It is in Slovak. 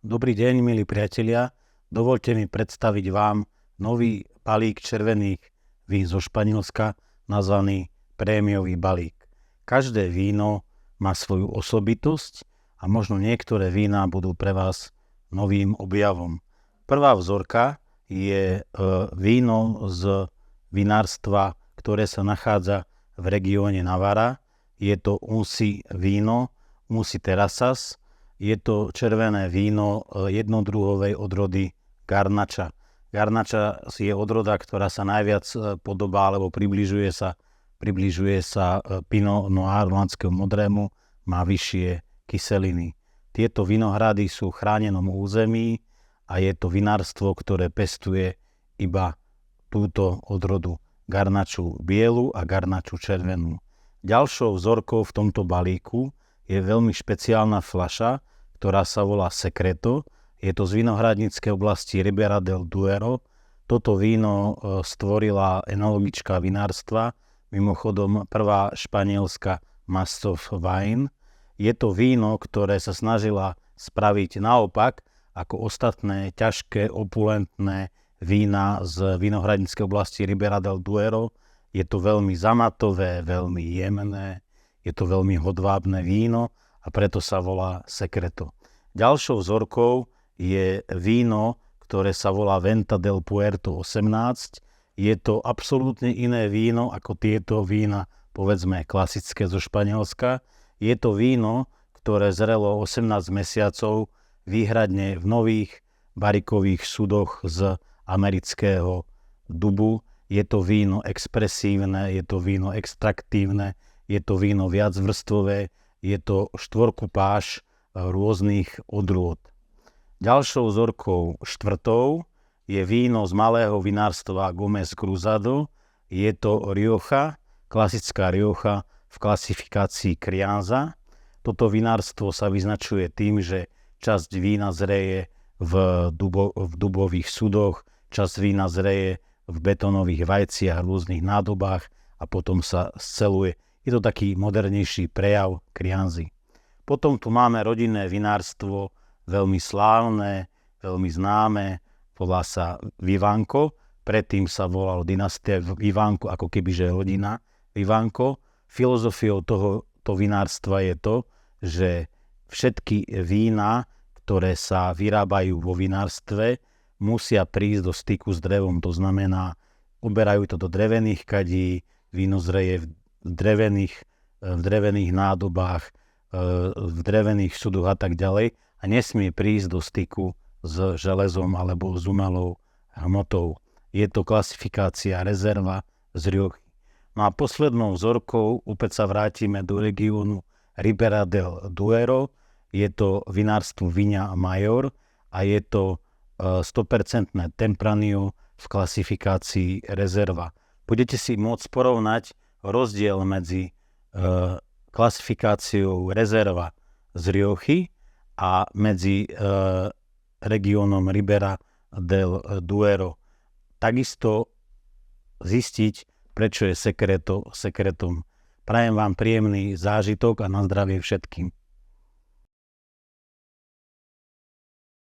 Dobrý deň, milí priatelia. Dovoľte mi predstaviť vám nový balík červených vín zo Španielska, nazvaný prémiový balík. Každé víno má svoju osobitosť a možno niektoré vína budú pre vás novým objavom. Prvá vzorka je víno z vinárstva, ktoré sa nachádza v regióne Navarra. Je to Unsi víno, Unsi Terrazas. Je to červené víno jednodruhovej odrody Garnacha. Garnacha je odroda, ktorá sa najviac podobá, alebo približuje sa Pinot Noir, holandskému modrému, má vyššie kyseliny. Tieto vinohrady sú v chránenom území a je to vinárstvo, ktoré pestuje iba túto odrodu, Garnachu bielu a Garnachu červenú. Ďalšou vzorkou v tomto balíku je veľmi špeciálna fľaša, ktorá sa volá Secreto. Je to z vinohradníckej oblasti Ribera del Duero. Toto víno stvorila enologička vinárstva, mimochodom prvá španielská Master of Wine. Je to víno, ktoré sa snažila spraviť naopak ako ostatné ťažké, opulentné vína z vinohradníckej oblasti Ribera del Duero. Je to veľmi zamatové, veľmi jemné, je to veľmi hodvábne víno a preto sa volá Secreto. Ďalšou vzorkou je víno, ktoré sa volá Venta del Puerto 18. Je to absolútne iné víno ako tieto vína, povedzme klasické zo Španielska. Je to víno, ktoré zrelo 18 mesiacov výhradne v nových barikových sudoch z amerického dubu. Je to víno expresívne, je to víno extraktívne, je to víno viacvrstvové, je to štvorkupáž rôznych odrôd. Ďalšou vzorkou štvrtou je víno z malého vinárstva Gómez Cruzado. Je to Rioja, klasická Rioja v klasifikácii Crianza. Toto vinárstvo sa vyznačuje tým, že časť vína zreje v dubových sudoch, časť vína zreje v betónových vajciach, rôznych nádobách a potom sa sceluje. Je to taký modernejší prejav Crianzy. Potom tu máme rodinné vinárstvo, veľmi slávne, veľmi známe, volá sa Vivanco. Predtým sa volalo dynastia Vivanco, ako kebyže rodina Vivanco. Filozofiou tohoto vinárstva je to, že všetky vína, ktoré sa vyrábajú vo vinárstve, musia prísť do styku s drevom. To znamená, uberajú to do drevených kadí, víno zreje v drevených nádobách, v drevených sudoch a tak ďalej a nesmie prísť do styku s železom alebo s umelou hmotou. Je to klasifikácia rezerva z Riochy. No a poslednou vzorkou opäť sa vrátime do regiónu Ribera del Duero. Je to vinárstvo Viña Mayor a je to 100% Tempranillo v klasifikácii rezerva. Budete si môcť porovnať rozdiel medzi klasifikáciou rezerva z Riochy a medzi regiónom Ribera del Duero. Takisto zistiť, prečo je Secreto secretom. Prajem vám príjemný zážitok a na zdravie všetkým.